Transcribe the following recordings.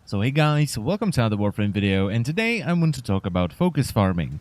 So hey guys, welcome to another Warframe video, and today I want to talk about focus farming.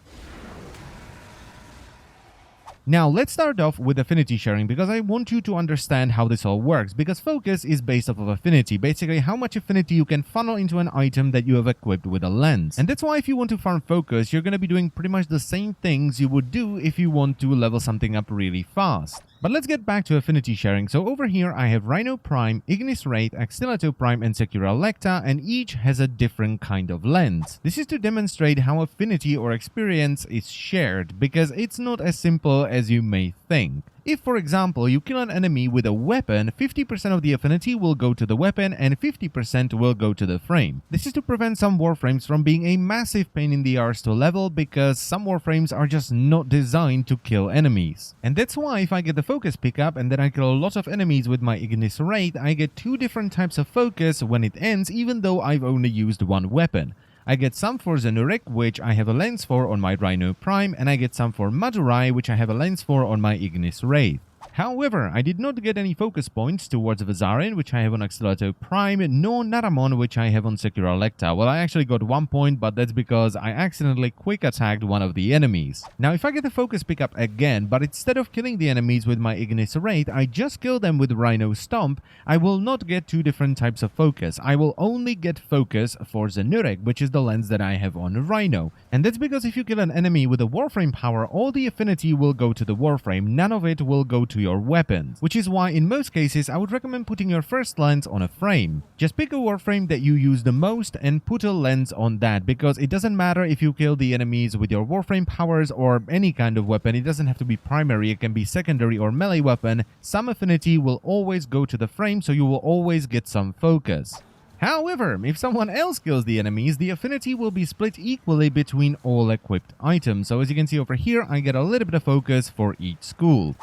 Now let's start off with affinity sharing because I want you to understand how this all works, because focus is based off of affinity, basically how much affinity you can funnel into an item that you have equipped with a lens. And that's why if you want to farm focus, you're going to be doing pretty much the same things you would do if you want to level something up really fast. But let's get back to affinity sharing. So over here I have Rhino Prime, Ignis Wraith, Axtilato Prime and Secura Lecta, and each has a different kind of lens. This is to demonstrate how affinity or experience is shared, because it's not as simple as you may think. If, for example, you kill an enemy with a weapon, 50% of the affinity will go to the weapon and 50% will go to the frame. This is to prevent some Warframes from being a massive pain in the arse to level, because some Warframes are just not designed to kill enemies. And that's why if I get the focus pickup and then I kill a lot of enemies with my Ignis Wraith, I get two different types of focus when it ends, even though I've only used one weapon. I get some for Zenurik, which I have a lens for on my Rhino Prime, and I get some for Madurai, which I have a lens for on my Ignis Wraith. However, I did not get any focus points towards Vazarin, which I have on Axtilato Prime, nor Naramon, which I have on Secura Lecta. Well, I actually got 1 point, but that's because I accidentally quick attacked one of the enemies. Now, if I get the focus pickup again, but instead of killing the enemies with my Ignis Wraith, I just kill them with Rhino Stomp, I will not get two different types of focus. I will only get focus for Zenurik, which is the lens that I have on Rhino. And that's because if you kill an enemy with a Warframe power, all the affinity will go to the Warframe, none of it will go to your weapons, which is why in most cases I would recommend putting your first lens on a frame. Just pick a Warframe that you use the most and put a lens on that, because it doesn't matter if you kill the enemies with your Warframe powers or any kind of weapon. It doesn't have to be primary, it can be secondary or melee weapon. Some affinity will always go to the frame, so you will always get some focus. However, if someone else kills the enemies, the affinity will be split equally between all equipped items. So as you can see over here, I get a little bit of focus for each school.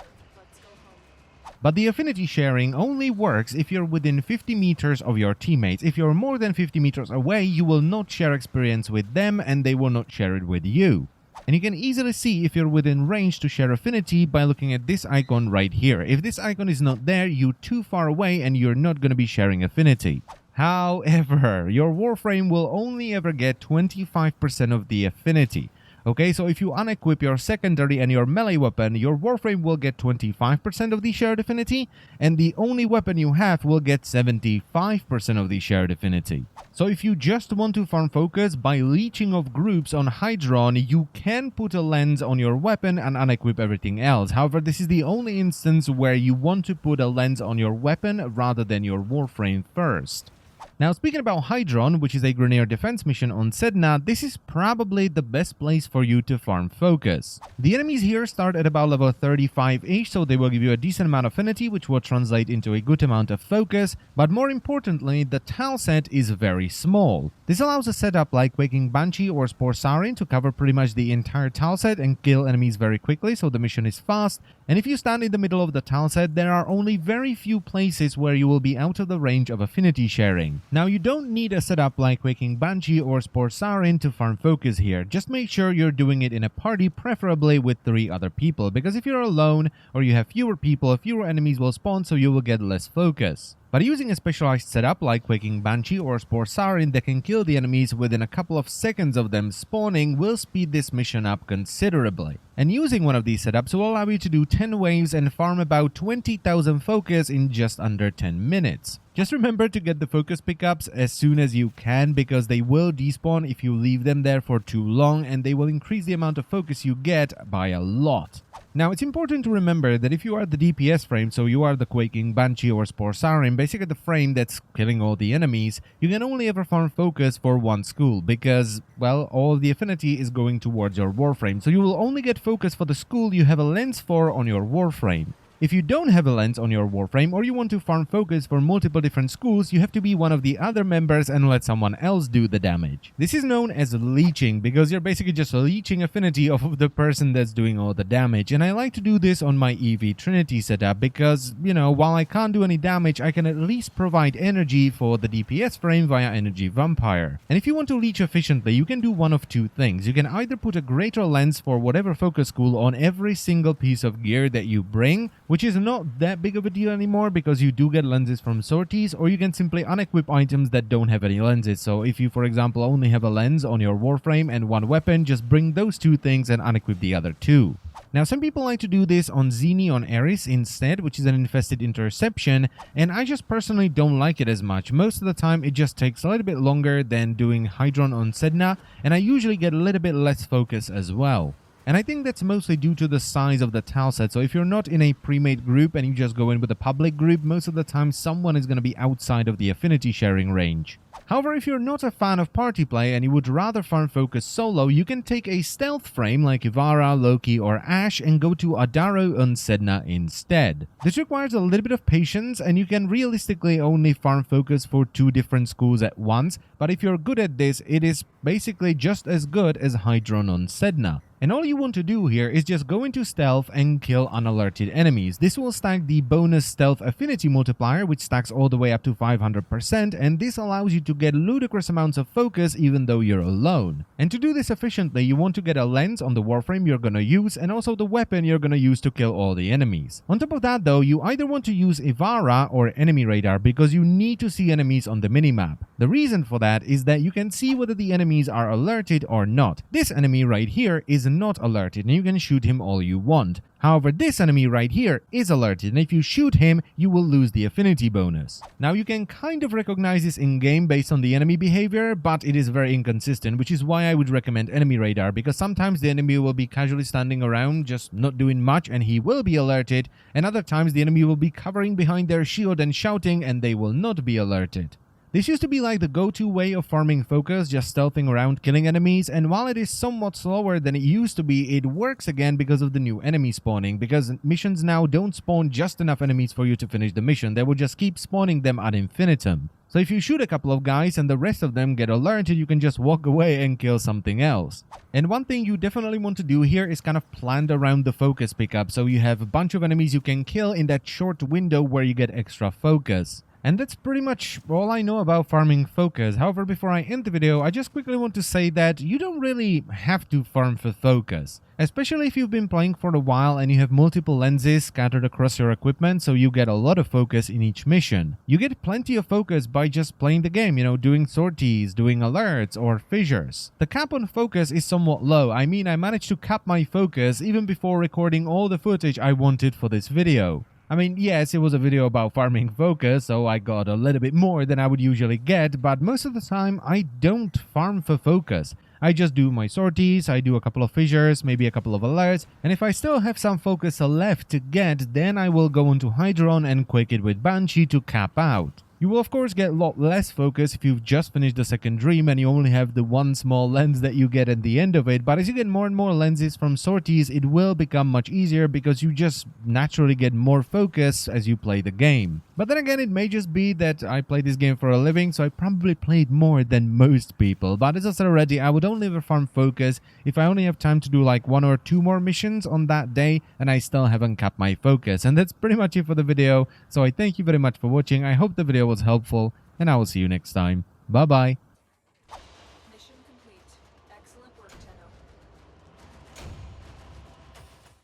But the affinity sharing only works if you're within 50 meters of your teammates. If you're more than 50 meters away, you will not share experience with them and they will not share it with you. And you can easily see if you're within range to share affinity by looking at this icon right here. If this icon is not there, you're too far away and you're not going to be sharing affinity. However, your Warframe will only ever get 25% of the affinity. Okay, so if you unequip your secondary and your melee weapon, your Warframe will get 25% of the shared affinity, and the only weapon you have will get 75% of the shared affinity. So if you just want to farm focus by leeching off groups on Hydron, you can put a lens on your weapon and unequip everything else. However, this is the only instance where you want to put a lens on your weapon rather than your Warframe first. Now, speaking about Hydron, which is a Grineer defense mission on Sedna, this is probably the best place for you to farm focus. The enemies here start at about level 35-ish, so they will give you a decent amount of affinity, which will translate into a good amount of focus, but more importantly, the tile set is very small. This allows a setup like Quaking Banshee or Spore Sarin to cover pretty much the entire tile set and kill enemies very quickly, so the mission is fast. And if you stand in the middle of the tile set, there are only very few places where you will be out of the range of affinity sharing. Now, you don't need a setup like Quaking Banshee or Spore Sarin to farm focus here. Just make sure you're doing it in a party, preferably with 3 other people, because if you're alone or you have fewer people, fewer enemies will spawn, so you will get less focus. But using a specialized setup like Quaking Banshee or Spore Sarin that can kill the enemies within a couple of seconds of them spawning will speed this mission up considerably. And using one of these setups will allow you to do 10 waves and farm about 20,000 focus in just under 10 minutes. Just remember to get the focus pickups as soon as you can, because they will despawn if you leave them there for too long, and they will increase the amount of focus you get by a lot. Now, it's important to remember that if you are the DPS frame, so you are the Quaking Banshee or Spore Sarin, basically the frame that's killing all the enemies, you can only ever farm focus for one school, because, well, all the affinity is going towards your Warframe, so you will only get focus for the school you have a lens for on your Warframe. If you don't have a lens on your Warframe, or you want to farm focus for multiple different schools, you have to be one of the other members and let someone else do the damage. This is known as leeching, because you're basically just leeching affinity off of the person that's doing all the damage. And I like to do this on my EV Trinity setup because, you know, while I can't do any damage, I can at least provide energy for the DPS frame via Energy Vampire. And if you want to leech efficiently, you can do one of two things. You can either put a greater lens for whatever focus school on every single piece of gear that you bring, which is not that big of a deal anymore because you do get lenses from sorties, or you can simply unequip items that don't have any lenses. So if you, for example, only have a lens on your Warframe and one weapon, just bring those two things and unequip the other two. Now, some people like to do this on Zini on Eris instead, which is an infested interception, and I just personally don't like it as much. Most of the time, it just takes a little bit longer than doing Hydron on Sedna, and I usually get a little bit less focus as well. And I think that's mostly due to the size of the tile set. So if you're not in a pre-made group and you just go in with a public group, most of the time someone is going to be outside of the affinity sharing range. However, if you're not a fan of party play and you would rather farm focus solo, you can take a stealth frame like Ivara, Loki or Ash and go to Adaro on Sedna instead. This requires a little bit of patience and you can realistically only farm focus for 2 different schools at once, but if you're good at this, it is basically just as good as Hydron on Sedna. And all you want to do here is just go into stealth and kill unalerted enemies. This will stack the bonus stealth affinity multiplier, which stacks all the way up to 500%, and this allows you to get ludicrous amounts of focus even though you're alone. And to do this efficiently, you want to get a lens on the Warframe you're gonna use, and also the weapon you're gonna use to kill all the enemies. On top of that though, you either want to use Ivara or enemy radar because you need to see enemies on the minimap. The reason for that is that you can see whether the enemies are alerted or not. This enemy right here is not alerted and you can shoot him all you want. However, this enemy right here is alerted, and if you shoot him, you will lose the affinity bonus. Now, you can kind of recognize this in-game based on the enemy behavior, but it is very inconsistent, which is why I would recommend enemy radar, because sometimes the enemy will be casually standing around, just not doing much, and he will be alerted, and other times the enemy will be covering behind their shield and shouting, and they will not be alerted. This used to be like the go-to way of farming focus, just stealthing around killing enemies, and while it is somewhat slower than it used to be, it works again because of the new enemy spawning, because missions now don't spawn just enough enemies for you to finish the mission, they will just keep spawning them ad infinitum. So if you shoot a couple of guys and the rest of them get alerted, you can just walk away and kill something else. And one thing you definitely want to do here is kind of planned around the focus pickup, so you have a bunch of enemies you can kill in that short window where you get extra focus. And that's pretty much all I know about farming focus. However, before I end the video, I just quickly want to say that you don't really have to farm for focus. Especially if you've been playing for a while and you have multiple lenses scattered across your equipment, so you get a lot of focus in each mission. You get plenty of focus by just playing the game, doing sorties, doing alerts, or fissures. The cap on focus is somewhat low. I mean, I managed to cap my focus even before recording all the footage I wanted for this video. I mean, yes, it was a video about farming focus, so I got a little bit more than I would usually get, but most of the time I don't farm for focus. I just do my sorties, I do a couple of fissures, maybe a couple of alerts, and if I still have some focus left to get, then I will go into Hydron and quick it with Banshee to cap out. You will of course get a lot less focus if you've just finished the second dream and you only have the one small lens that you get at the end of it, but as you get more and more lenses from sorties, it will become much easier because you just naturally get more focus as you play the game. But then again, it may just be that I play this game for a living, so I probably played more than most people. But as I said already, I would only ever farm focus if I only have time to do like 1 or 2 more missions on that day and I still haven't capped my focus. And that's pretty much it for the video, so I thank you very much for watching. I hope the video was helpful, and I will see you next time. Bye bye.